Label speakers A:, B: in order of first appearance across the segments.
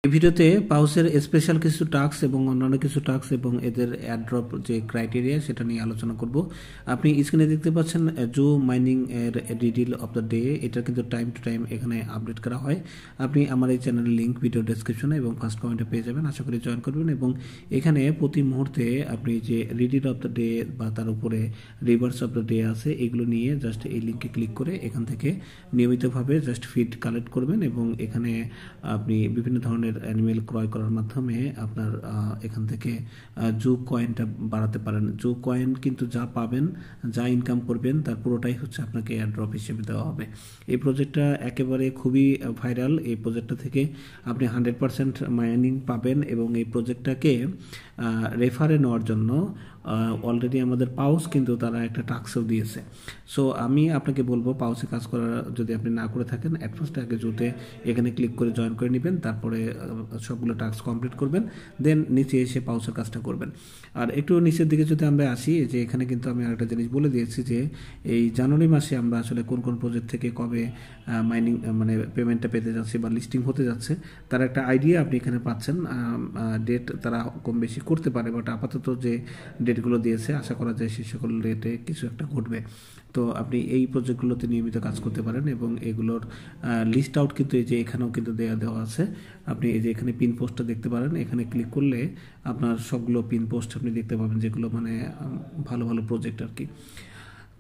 A: এই ভিডিওতে পাউসের স্পেশাল কিছু টাস্ক এবং অন্যান্য কিছু টাস্ক এবং এদের অ্যাড্রপ যে ক্রাইটেরিয়া সেটা নিয়ে আলোচনা করব। আপনি স্ক্রিনে দেখতে পাচ্ছেন জো মাইনিং এর ডিটেল অফ দ্য ডে, এটা কিন্তু টাইম টু টাইম এখানে আপডেট করা হয়। আপনি আমার এই চ্যানেলের লিঙ্ক ভিডিও ডেসক্রিপশনে এবং ফার্স্ট কমেন্টে পেয়ে যাবেন, আশা করি জয়েন করবেন। এবং এখানে প্রতি মুহূর্তে আপনি যে রিডিল অফ দ্য ডে বা তার উপরে রিভার্স অফ দ্য ডে আছে এগুলো নিয়ে জাস্ট এই লিঙ্কে ক্লিক করে এখান থেকে নিয়মিতভাবে জাস্ট ফিড কালেক্ট করবেন এবং এখানে আপনি বিভিন্ন ধরনের অ্যানিমেল ক্রয় করার মাধ্যমে আপনার এখান থেকে জো কয়েনটা বাড়াতে পারেন। জো কয়েন কিন্তু যা পাবেন, যা ইনকাম করবেন তার পুরোটাই হচ্ছে আপনাকে এয়ারড্রপ হিসেবে দেওয়া হবে। এই প্রজেক্টটা একেবারে খুবই ভাইরাল। এই প্রজেক্টটা থেকে আপনি 100% মাইনিং পাবেন এবং এই প্রজেক্টটাকে রেফারে নেওয়ার জন্য অলরেডি আমাদের পাউস কিন্তু তারা একটা টাস্কও দিয়েছে। সো আমি আপনাকে বলবো পাউসে কাজ করা যদি আপনি না করে থাকেন, অ্যাট ফার্স্ট আগে জোতে এখানে ক্লিক করে জয়েন করে নেবেন, তারপরে সবগুলো টাস্ক কমপ্লিট করবেন, দেন নিচে এসে পাউসের কাজটা করবেন। আর একটু নিচের দিকে যদি আমরা আসি, যে এখানে কিন্তু আমি আরেকটা জিনিস বলে দিয়েছি যে এই জানুয়ারি মাসে আমরা আসলে কোন কোন প্রজেক্ট থেকে কবে মাইনিং মানে পেমেন্টটা পেতে যাচ্ছে বা লিস্টিং হতে যাচ্ছে তার একটা আইডিয়া আপনি এখানে পাচ্ছেন। ডেট তারা কম বেশি করতে পারে, বাট আপাতত যে ডেটগুলো দিয়েছে আশা করা যায় সে সকল ডেটে কিছু একটা ঘটবে। তো আপনি এই প্রজেক্টগুলোতে নিয়মিত কাজ করতে পারেন এবং এগুলোর লিস্ট আউট কিন্তু এই যে এখানেও কিন্তু দেওয়া আছে। আপনি এই যে এখানে পিন পোস্টটা দেখতে পারেন, এখানে ক্লিক করলে আপনার সবগুলো পিন পোস্ট আপনি দেখতে পাবেন যেগুলো মানে ভালো ভালো প্রজেক্ট আর কি।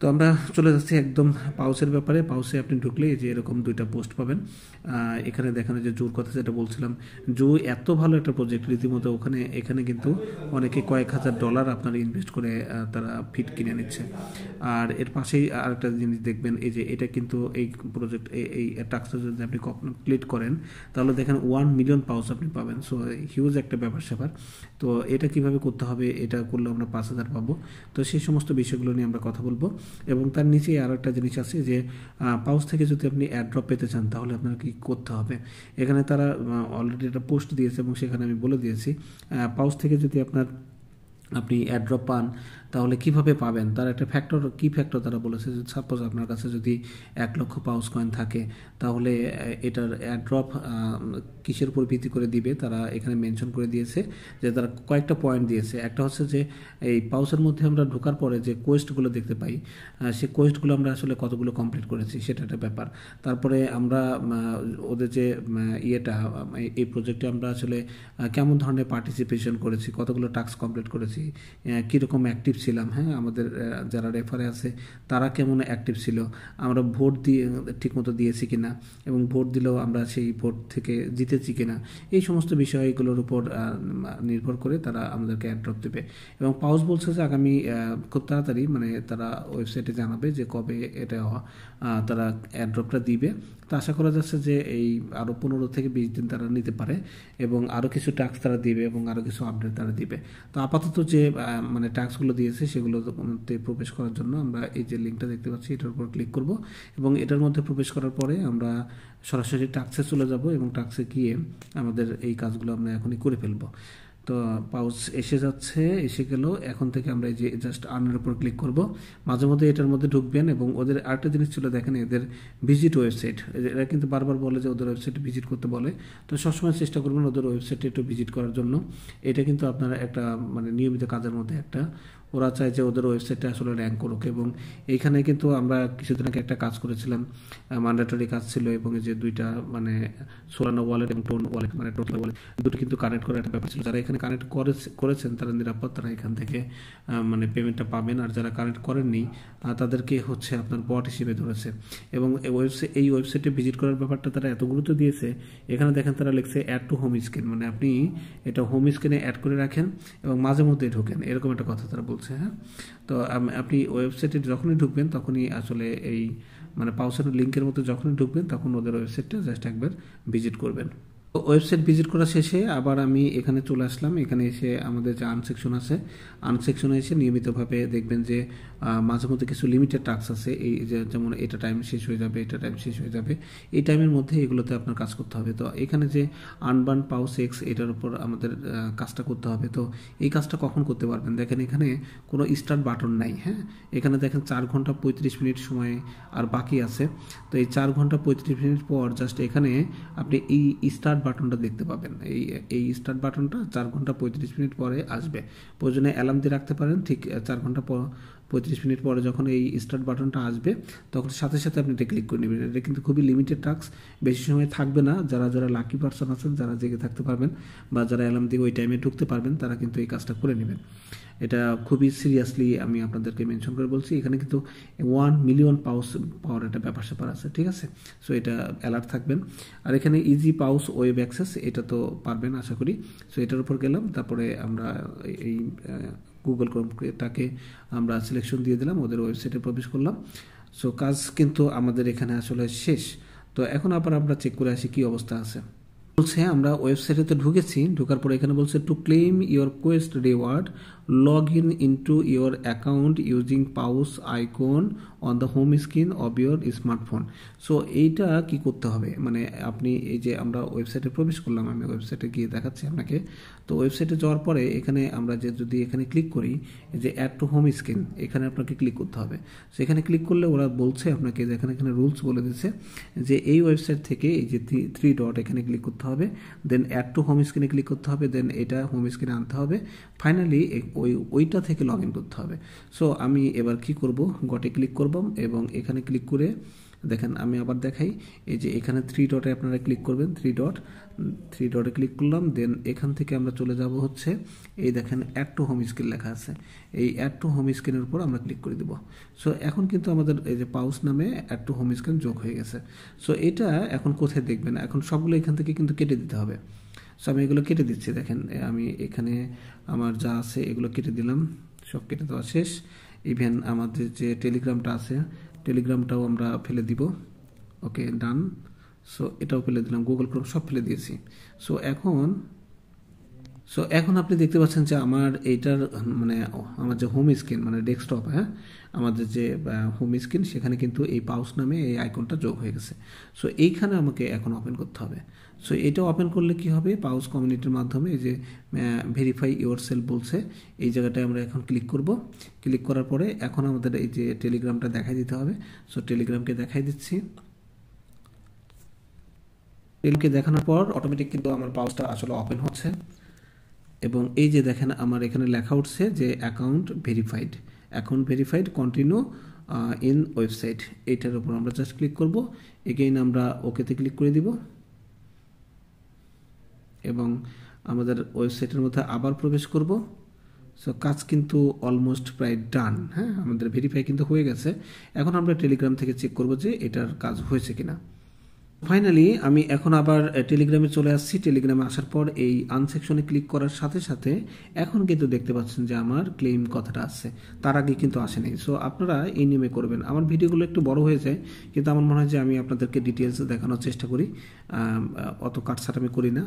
A: তো আমরা চলে যাচ্ছি একদম পাউসের ব্যাপারে। পাউসে আপনি ঢুকলে যে এরকম দুইটা পোস্ট পাবেন। এখানে দেখানো যে জোর কথা যেটা বলছিলাম, জো এত ভালো একটা প্রজেক্ট রীতিমতো, এখানে কিন্তু অনেকে কয়েক হাজার ডলার আপনার ইনভেস্ট করে তারা ফিট কিনে নিচ্ছে। আর এর পাশেই আরেকটা জিনিস দেখবেন, এই যে এটা কিন্তু এই প্রজেক্ট এই টাস্কটা যদি আপনি কমপ্লিট করেন তাহলে দেখেন 1 মিলিয়ন পাউস আপনি পাবেন। সো হিউজ একটা ব্যাপার স্যাপার। তো এটা কিভাবে করতে হবে, এটা করলে আমরা 5,000 পাবো। তো সেই সমস্ত বিষয়গুলো নিয়ে আমরা কথা বলবো। এবং তার নিচে আরও একটা জিনিস আছে যে পাউস থেকে যদি আপনি অ্যাড্রপ পেতে চান তাহলে আপনার কি করতে হবে। এখানে তারা অলরেডি একটা পোস্ট দিয়েছে এবং সেখানে আমি বলে দিয়েছি পাউস থেকে যদি আপনি অ্যাড্রপ পান তাহলে কিভাবে পাবেন, তার একটা কি ফ্যাক্টর তারা বলেছে। সাপোজ আপনার কাছে যদি 1 লক্ষ পাউস কয়েন থাকে তাহলে এটার অ্যাড্রপ কিসের উপর ভিত্তি করে দিবে তারা এখানে মেনশন করে দিয়েছে যে তারা কয়েকটা পয়েন্ট দিয়েছে। একটা হচ্ছে যে এই পাউসের মধ্যে আমরা ঢোকার পরে যে কোয়েস্টগুলো দেখতে পাই সেই কোয়েস্টগুলো আমরা আসলে কতগুলো কমপ্লিট করেছি সেটা একটা ব্যাপার। তারপরে আমরা ওদের যে এই প্রজেক্টে আমরা আসলে কেমন ধরনের পার্টিসিপেশন করেছি, কতগুলো টাস্ক কমপ্লিট করেছি, কীরকম অ্যাক্টিভ ছিলাম, হ্যাঁ আমাদের যারা রেফারে আছে তারা কেমন অ্যাক্টিভ ছিল, আমরা ভোট দিয়ে ঠিকমতো দিয়েছি কিনা এবং ভোট দিলেও আমরা সেই ভোট থেকে জিতেছি কিনা, এই সমস্ত বিষয়গুলোর উপর নির্ভর করে তারা আমাদেরকে অ্যাড্রপ দেবে। এবং পাউস বলছে যে আগামী খুব তাড়াতাড়ি মানে তারা ওয়েবসাইটে জানাবে যে কবে এটা তারা অ্যাড্রপটা দিবে। তো আশা করা যাচ্ছে যে এই আরও 15 থেকে 20 দিন তারা নিতে পারে এবং আরও কিছু টাস্ক তারা দিবে এবং আরও কিছু আপডেট তারা দিবে। তো আপাতত যে মানে টাস্কগুলো দিয়েছে সেগুলোতে প্রবেশ করার জন্য আমরা এই যে লিঙ্কটা দেখতে পাচ্ছি এটার উপর ক্লিক করব এবং এটার মধ্যে প্রবেশ করার পরে আমরা সরাসরি টাস্কে চলে যাব এবং টাস্কে গিয়ে আমাদের এই কাজগুলো আমরা এখনই করে ফেলবো। তো পাউস এসে গেল। এখন থেকে আমরা এই যে জাস্ট আর্নের উপর ক্লিক করব। মাঝে মধ্যে এটার মধ্যে ঢুকবেন এবং ওদের আরেকটা জিনিস ছিল, দেখেন এদের ভিজিট ওয়েবসাইট, এরা কিন্তু বারবার বলে যে ওদের ওয়েবসাইটে ভিজিট করতে বলে। তো সবসময় চেষ্টা করবেন ওদের ওয়েবসাইটে একটু ভিজিট করার জন্য। এটা কিন্তু আপনার একটা মানে নিয়মিত কাজের মধ্যে একটা, ওরা চায় যে ওদের ওয়েবসাইটটা আসলে র্যাঙ্ক করুক। এবং এইখানে কিন্তু আমরা কিছুদিন আগে একটা কাজ করেছিলাম, ম্যান্ডেটরি কাজ ছিল এবং এই যে দুইটা মানে সোলানো ওয়ালেট এবং টোন ওয়ালেট মানে টোটাল ওয়ালেট দুটো কিন্তু কানেক্ট করার একটা ব্যাপার ছিল। যারা এখানে কানেক্ট করেছেন তারা নিরাপদ, তারা এখান থেকে মানে পেমেন্টটা পাবেন। আর যারা কানেক্ট করেননি তাদেরকে হচ্ছে আপনার বট হিসেবে ধরেছে। এবং এই ওয়েবসাইটে ভিজিট করার ব্যাপারটা তারা এত গুরুত্ব দিয়েছে, এখানে দেখেন তারা লিখছে অ্যাড টু হোম স্ক্রিন, মানে আপনি এটা হোম স্ক্রিনে অ্যাড করে রাখেন এবং মাঝে মধ্যে ঢোকেন, এরকম একটা কথা তারা বলছে। হ্যাঁ, তো আপনি ওয়েবসাইটে যখনই ঢুকবেন তখনই আসলে এই মানে পাউসের লিঙ্কের মতো যখনই ঢুকবেন তখন ওদের ওয়েবসাইটটা জাস্ট একবার ভিজিট করবেন। ওয়েবসাইট ভিজিট করা শেষে আবার আমি এখানে চলে আসলাম। এখানে এসে আমাদের যে আনসেকশন আছে, আনসেকশনে এসে নিয়মিতভাবে দেখবেন যে মাঝে মধ্যে কিছু লিমিটেড টাস্ক আছে, এই যেমন এটা টাইম শেষ হয়ে যাবে, এটা টাইম শেষ হয়ে যাবে, এই টাইমের মধ্যে এগুলোতে আপনার কাজ করতে হবে। তো এখানে যে আনবার্ন পাউস এক্স এটার উপর আমাদের কাজটা করতে হবে। তো এই কাজটা কখন করতে পারবেন, দেখেন এখানে কোনো স্টার্ট বাটন নাই। হ্যাঁ, এখানে দেখেন 4 ঘন্টা 35 মিনিট সময় আর বাকি আছে। তো এই 4 ঘন্টা 35 মিনিট পর জাস্ট এখানে আপনি এই স্টার্ট স্টার্ট বাটনটা দেখতে পাবেন। এই স্টার্ট বাটনটা 4 ঘন্টা 35 মিনিট পরে আসবে। প্রয়োজনে অ্যালার্ম দিয়ে রাখতে পারেন, ঠিক 4 ঘন্টা 35 মিনিট পরে যখন এই স্টার্ট বাটনটা আসবে তখন সাথে সাথে আপনি এটা ক্লিক করে নেবেন। এটা কিন্তু খুবই লিমিটেড টাস্ক, বেশি সময় থাকবে না। যারা যারা লাকি পারসন আছেন, যারা জেগে থাকতে পারবেন বা যারা অ্যালার্ম দিয়ে ওই টাইমে ঢুকতে পারবেন, তারা কিন্তু এই কাজটা করে নেবেন। এটা খুবই সিরিয়াসলি আমি আপনাদেরকে মেনশন করে বলছি। এখানে কিন্তু 1 মিলিয়ন পাওয়ার একটা ব্যাপার স্যাপার আছে, ঠিক আছে? সো এটা অ্যালার্ট থাকবেন। আর এখানে ইজি পাউস ওয়েব অ্যাক্সেস, এটা তো পারবেন আশা করি। সো এটার উপর গেলাম, তারপরে আমরা এই গুগল ক্রোমটাকে আমরা সিলেকশন দিয়ে দিলাম, ওদের ওয়েবসাইটে প্রবেশ করলাম। সো কাজ কিন্তু আমাদের এখানে আসলে শেষ। তো এখন আবার আমরা চেক করে আসি কি অবস্থা আছে। বলছে আমরা ওয়েবসাইটে তো ঢুকেছি, ঢোকার পরে এখানে বলছে to claim your Quest reward log into your account using pause icon on the home screen off your smartphone. So এইটা কি করতে হবে, মানে আপনি এই যে আমরা ওয়েবসাইটে প্রবেশ করলাম, আমি ওয়েবসাইটে গিয়ে দেখাচ্ছি আপনাকে। তো ওয়েবসাইটে যাওয়ার পরে এখানে আমরা যে যদি এখানে ক্লিক করি যে অ্যাড টু হোম স্ক্রিন, এখানে আপনাকে ক্লিক করতে হবে। সো এখানে ক্লিক করলে ওরা বলছে আপনাকে যে এখানে রুলস বলে দিচ্ছে যে এই ওয়েবসাইট থেকে এই যে 3 ডট এখানে ক্লিক করতে হবে, দেন অ্যাড টু হোম স্ক্রিনে ক্লিক করতে হবে, দেন এটা হোম স্ক্রিনে আনতে হবে, ফাইনালি ওইটা থেকে লগ ইন করতে হবে। সো আমি এবার কি করব, গটে ক্লিক করব এবং এখানে ক্লিক করে দেখেন আমি আবার দেখাই, এই যে এখানে 3 ডটে আপনারা ক্লিক করবেন, 3 ডটে ক্লিক করলাম, দেন এখান থেকে আমরা চলে যাব হচ্ছে এই দেখেন অ্যাড টু হোম স্ক্রিন লেখা আছে, এই অ্যাড টু হোম স্ক্রিনের উপর আমরা ক্লিক করে দেবো। সো এখন কিন্তু আমাদের এই যে পাউস নামে অ্যাড টু হোম স্ক্রিন যোগ হয়ে গেছে। সো এটা এখন কোথায় দেখবেন, এখন সবগুলো এখান থেকে কিন্তু কেটে দিতে হবে। সো আমি এগুলো কেটে দিচ্ছি, দেখেন আমি এখানে আমার যা আছে এগুলো কেটে দিলাম, সব কেটে দেওয়া শেষ। ইভেন আমাদের যে টেলিগ্রামটা আছে, টেলিগ্রামটাও আমরা ফেলে দিব, ওকে ডান। সো এটাও ফেলে দিলাম, গুগল ক্রোম সব ফেলে দিয়েছি। সো এখন আপনি দেখতে পাচ্ছেন যে আমার এইটার মানে আমার যে হোম স্ক্রিন মানে ডেস্কটপ, হ্যাঁ আমাদের যে হোম স্ক্রিন, সেখানে কিন্তু এই পাউস নামে এই আইকনটা যোগ হয়ে গেছে। সো এইখানে আমাকে এখন ওপেন করতে হবে। সো এটা ওপেন করলে কি হবে, পাউস কমিউনিটির মাধ্যমে এই যে ভেরিফাই ইউর সেলফ বলছে, এই জায়গাটায় আমরা এখন ক্লিক করব। ক্লিক করার পরে এখন আমাদের এই যে টেলিগ্রামটা দেখাই দিতে হবে। সো টেলিগ্রামকে দেখাই দিচ্ছি। টেলিগ্রামকে দেখানোর পর অটোমেটিক কিন্তু আমার পাউসটা আসলে ওপেন হচ্ছে এবং এই যে দেখেন আমার এখানে লেখা উঠছে যে account verified continue in website, এইটার উপর আমরা জাস্ট ক্লিক করব। এগেইন আমরা ওকেতে ক্লিক করে দিব এবং আমাদের ওয়েবসাইটের মধ্যে আবার প্রবেশ করব। সো কাজ কিন্তু অলমোস্ট প্রায় ডান, হ্যাঁ আমাদের ভেরিফাই কিন্তু হয়ে গেছে। এখন আমরা টেলিগ্রাম থেকে চেক করব যে এটার কাজ হয়েছে কিনা। ফাইনালি আমি এখন আবার টেলিগ্রামে চলে আসছি। টেলিগ্রামে আসার পর এই আনসেকশনে ক্লিক করার সাথে সাথে এখন কিন্তু দেখতে পাচ্ছেন যে আমার ক্লেম কথাটা আসছে, তার আগে কিন্তু আসেনি। সো আপনারা এই নিয়মে করবেন। আমার ভিডিওগুলো একটু বড় হয়ে যায়, কিন্তু আমার মনে হয় যে আমি আপনাদেরকে ডিটেলস দেখানোর চেষ্টা করি, অত কাটছাট আমি করি না,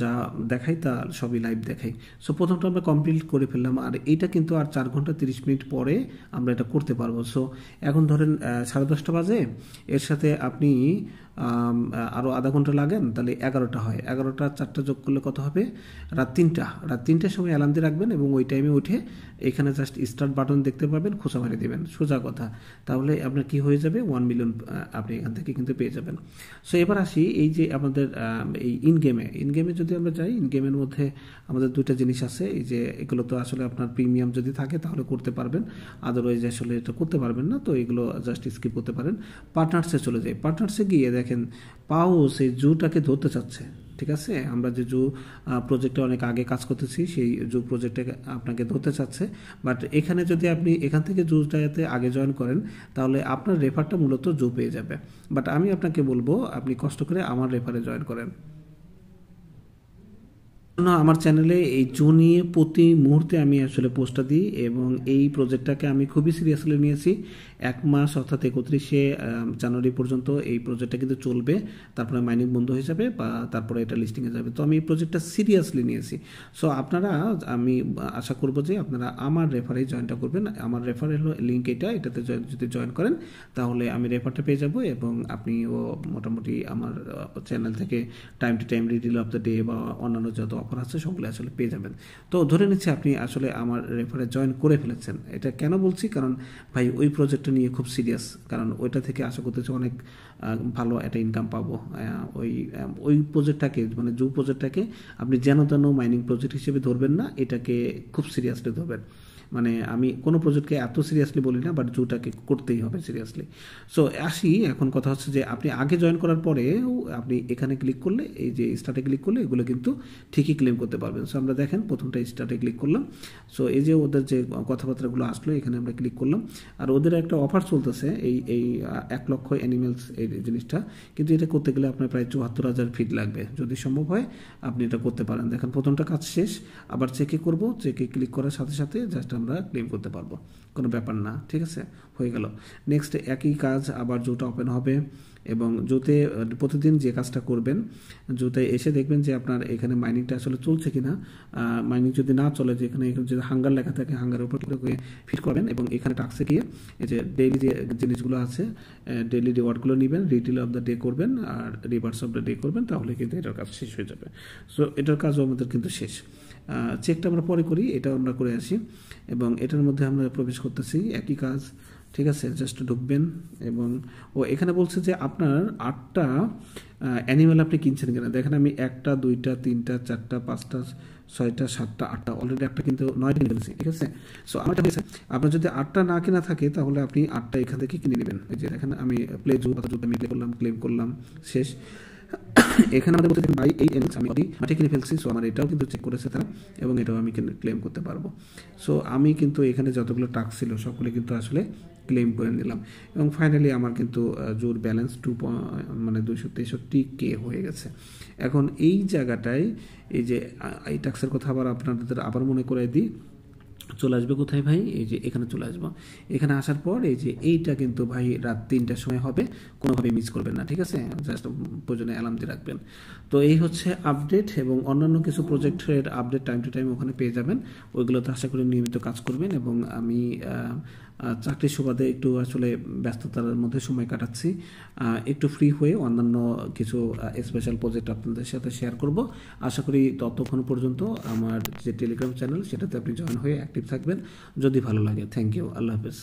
A: যা দেখাই তা সবই লাইভ দেখাই। সো প্রথমটা আমরা কমপ্লিট করে ফেললাম, আর এইটা কিন্তু আর 4 ঘন্টা 30 মিনিট পরে আমরা এটা করতে পারবো। সো এখন ধরেন 10:30 বাজে, এর সাথে আপনি আরও আধা ঘন্টা লাগেন, তাহলে 11টা হয়। 11টা 4টা যোগ করলে কত হবে, রাত 3টার সময় অ্যালার্ম দিয়ে রাখবেন এবং ওই টাইমে উঠে এখানে জাস্ট স্টার্ট বাটন দেখতে পাবেন, খোঁচা মারি দেবেন, সোজা কথা। তাহলে আপনার কি হয়ে যাবে, 1 মিলিয়ন আপনি এখান থেকে কিন্তু পেয়ে যাবেন। সো এবার আসি এই যে আমাদের এই ইনগেমে যদি আমরা যাই, ইনগেমের মধ্যে আমাদের 2টা জিনিস আছে। এই যে এগুলো তো আসলে আপনার প্রিমিয়াম যদি থাকে তাহলে করতে পারবেন, আদারওয়াইজ আসলে এটা করতে পারবেন না, তো এগুলো জাস্ট স্কিপ করতে পারেন। পার্টনার্সে চলে যাই। পার্টনার্সে গিয়ে দেখেন পাউস এই জুটাকে ধরতে চাচ্ছে, ঠিক আছে? আমরা যে জু প্রজেক্টে অনেক আগে কাজ করতেছি, সেই জু প্রজেক্টে আপনাকে ধরতে চাচ্ছে। বাট এখানে যদি আপনি এখান থেকে জুটাতে আগে জয়েন করেন তাহলে আপনার রেফারটা মূলত জু পেয়ে যাবে। বাট আমি আপনাকে বলবো আপনি কষ্ট করে আমার রেফারে জয়েন করেন। আমার চ্যানেলে এই জু নিয়ে প্রতি মুহূর্তে আমি আসলে পোস্টটা দিই এবং এই প্রজেক্টটাকে আমি খুবই সিরিয়াসলি নিয়েছি। 1 মাস অর্থাৎ 31শে জানুয়ারি পর্যন্ত এই প্রজেক্টটা কিন্তু চলবে, তারপরে মাইনিং বন্ধ হয়ে যাবে বা তারপরে এটা লিস্টিংয়ে যাবে। তো আমি এই প্রজেক্টটা সিরিয়াসলি নিয়েছি। সো আপনারা, আমি আশা করব যে আপনারা আমার রেফারেই জয়েনটা করবেন। আমার রেফারের লিঙ্ক এটাতে যদি জয়েন করেন তাহলে আমি রেফারটা পেয়ে যাব এবং আপনিও মোটামুটি আমার চ্যানেল থেকে time to time riddle of the day বা অন্যান্য যত অফার আছে সবগুলো আসলে পেয়ে যাবেন। তো ধরে নিচ্ছি আপনি আসলে আমার রেফারে জয়েন করে ফেলেছেন। এটা কেন বলছি, কারণ ভাই ওই প্রজেক্টটা নিয়ে খুব সিরিয়াস, কারণ ওইটা থেকে আশা করতেছি অনেক ভালো একটা ইনকাম পাবো। ওই প্রজেক্টটাকে মানে জু প্রজেক্টটাকে আপনি যেন তেন মাইনিং প্রজেক্ট হিসেবে ধরবেন না, এটাকে খুব সিরিয়াসলি ধরবেন। মানে আমি কোনো প্রজেক্টকে এত সিরিয়াসলি বলি না, বাট জুটাকে করতেই হবে সিরিয়াসলি। সো আসি, এখন কথা হচ্ছে যে আপনি আগে জয়েন করার পরে আপনি এখানে ক্লিক করলে, এই যে স্টার্টে ক্লিক করলে এগুলো কিন্তু ঠিকই ক্লেম করতে পারবেন। সো আমরা দেখেন প্রথমটা স্টার্টে ক্লিক করলাম। সো এই যে ওদের যে কথাবার্তাগুলো আসলো এখানে আমরা ক্লিক করলাম, আর ওদের একটা অফার চলতেছে এই 1 লক্ষ অ্যানিমেলস এই জিনিসটা, কিন্তু এটা করতে গেলে আপনার প্রায় 74,000 ফিট লাগবে। যদি সম্ভব হয় আপনি এটা করতে পারেন। দেখেন প্রথমটা কাজ শেষ, আবার চেকে করব, চেকে ক্লিক করার সাথে সাথে জাস্ট আমরা ক্লেম করতে পারবো, কোনো ব্যাপার না। ঠিক আছে, হয়ে গেল। নেক্সট একই কাজ আবার জুটা ওপেন হবে, এবং জুতে প্রতিদিন যে কাজটা করবেন, জুতে এসে দেখবেন যে আপনার এখানে মাইনিংটা আসলে চলছে কিনা। মাইনিং যদি না চলে, যে এখানে যদি হাঙ্গার লেখা থাকে হাঙ্গারের উপর ফিট করবেন, এবং এখানে টাক্সে গিয়ে এই যে ডেইলি যে জিনিসগুলো আছে ডেইলি রিওয়ার্ডগুলো নেবেন, রিটেল অফ দ্য ডে করবেন আর রিভার্স অফ দ্য ডে করবেন, তাহলে কিন্তু এটার কাজ শেষ হয়ে যাবে। সো এটার কাজও আমাদের কিন্তু শেষ। চেকটা আমরা পরে করি, এটা আমরা করে আসি, এবং এটার মধ্যে আমরা প্রবেশ করতেছি, একই কাজ। ঠিক আছে, জাস্ট ঢুকবেন, এবং এখানে বলছে যে আপনার 8টা অ্যানিমেল আপনি কিনছেন কিনা। দেখেন আমি 1টা 2টা 3টা 4টা 5টা 6টা 7টা 8টা অলরেডি একটা কিন্তু 9টা কিনে ফেলেছি। ঠিক আছে, সো আমারটা হয়েছে। আপনার যদি 8টা না কেনা থাকে তাহলে আপনি 8টা এখান থেকে কিনে নেবেন। এই যে দেখেন আমি প্লে জু আমি প্লে করলাম, ক্লেম করলাম, শেষ। এখানে আমাদের বলতে বাই এই এনএক্স আমি মাঠে কিনে ফেলছি। সো আমার এটাও কিন্তু চেক করেছে তারা, এবং এটাও আমি ক্লেম করতে পারবো। সো আমি কিন্তু এখানে যতগুলো টাস্ক ছিল সবগুলো কিন্তু আসলে ক্লেম করে নিলাম, এবং ফাইনালি আমার কিন্তু জোর ব্যালেন্স 263K হয়ে গেছে। এখন এই জায়গাটায় এই যে এই টাস্কের কথা আপনাদের আবার মনে করে দিই, চলে আসবে কোথায় ভাই, এই যে এখানে চলে আসবো। এখানে আসার পর এই যে এইটা কিন্তু ভাই রাত 3টার সময় হবে, কোনোভাবে মিস করবেন না। ঠিক আছে, জাস্ট প্রয়োজনে অ্যালার্ম দিয়ে রাখবেন। তো এই হচ্ছে আপডেট, এবং অন্যান্য কিছু প্রজেক্টের আপডেট টাইম টু টাইম ওখানে পেয়ে যাবেন। ওইগুলোতে আশা করি নিয়মিত কাজ করবেন, এবং আমি চাকরির সুবাদে একটু আসলে ব্যস্ততার মধ্যে সময় কাটাচ্ছি। একটু ফ্রি হয়ে অন্যান্য কিছু স্পেশাল প্রজেক্ট আপনাদের সাথে শেয়ার করব। আশা করি ততক্ষণ পর্যন্ত আমার যে টেলিগ্রাম চ্যানেল সেটাতে আপনি জয়েন হয়ে অ্যাক্টিভ থাকবেন, যদি ভালো লাগে। থ্যাংক ইউ, আল্লাহ হাফেজ।